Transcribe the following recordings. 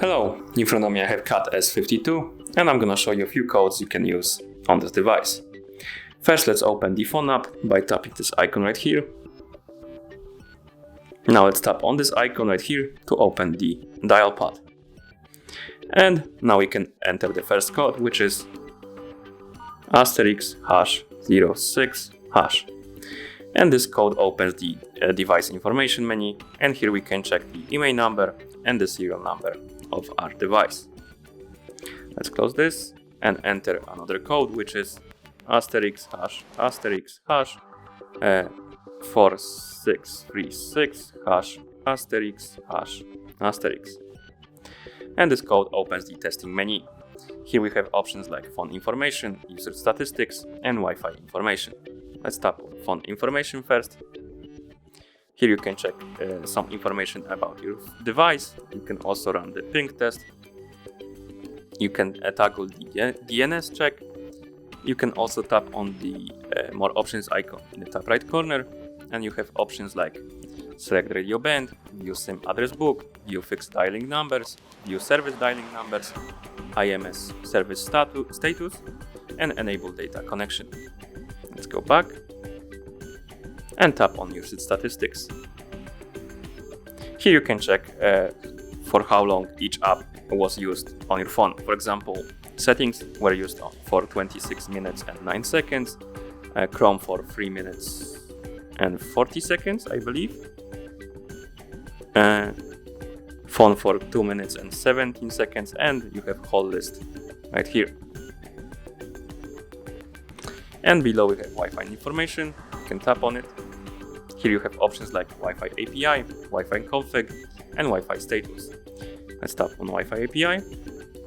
Hello, in front of me I have CAT S52 and I'm gonna show you a few codes you can use on this device. First, let's open the phone app by tapping this icon right here. Now let's tap on this icon right here to open the dial pad. And now we can enter the first code, which is *#06#. And this code opens the device information menu, and here we can check the IMEI number and the serial number of our device. Let's close this and enter another code, which is ***4636#***. And this code opens the testing menu. Here we have options like phone information, user statistics, and Wi-Fi information. Let's tap on phone information first. Here you can check some information about your device. You can also run the ping test. You can tackle the DNS check. You can also tap on the more options icon in the top right corner, and you have options like select radio band, view SIM address book, view fixed dialing numbers, view service dialing numbers, IMS service status, and enable data connection. Let's go back and tap on usage statistics. Here you can check for how long each app was used on your phone. For example, settings were used for 26 minutes and 9 seconds, Chrome for 3 minutes and 40 seconds, I believe, phone for 2 minutes and 17 seconds, and you have whole list right here. And below we have Wi-Fi information. You can tap on it. Here you have options like Wi-Fi API, Wi-Fi config, and Wi-Fi status. Let's tap on Wi-Fi API,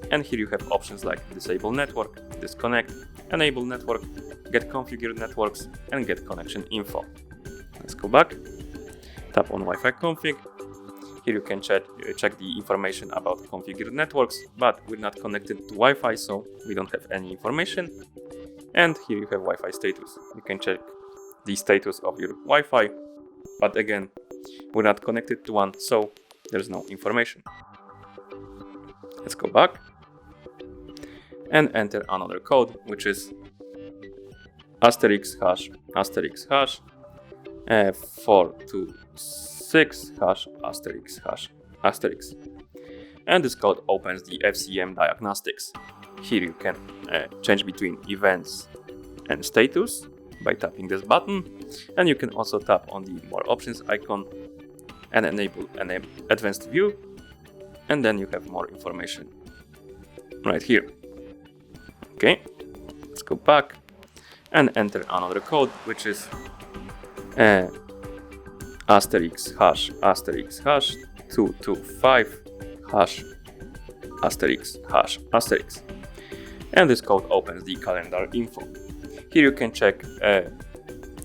and here you have options like disable network, disconnect, enable network, get configured networks, and get connection info. Let's go back, tap on Wi-Fi config. Here you can check the information about configured networks, but we're not connected to Wi-Fi, so we don't have any information. And here you have Wi-Fi status. You can check the status of your Wi-Fi, but again, we're not connected to one, so there's no information. Let's go back and enter another code, which is ***426#***. And this code opens the FCM Diagnostics. Here you can change between events and status by tapping this button, and you can also tap on the more options icon and enable an advanced view, and then you have more information right here. Okay, let's go back and enter another code, which is ***225#***. And this code opens the calendar info. Here you can check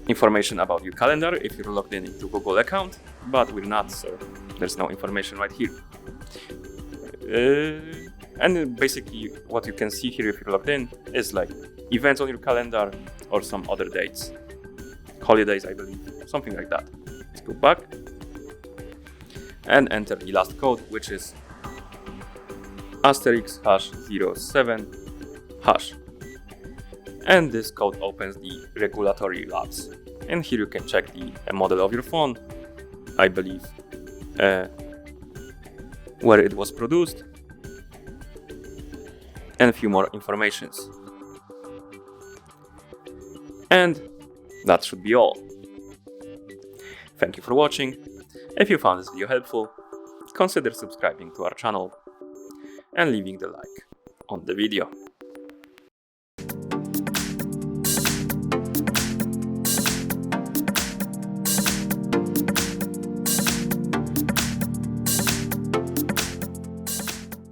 information about your calendar if you're logged in into Google account, but we're not, so there's no information right here. And basically what you can see here if you're logged in is like events on your calendar or some other dates, holidays, I believe, something like that. Let's go back and enter the last code, which is *#07#. And this code opens the regulatory labs. And here you can check the model of your phone, I believe, where it was produced, and a few more informations. And that should be all. Thank you for watching. If you found this video helpful, consider subscribing to our channel and leaving the like on the video.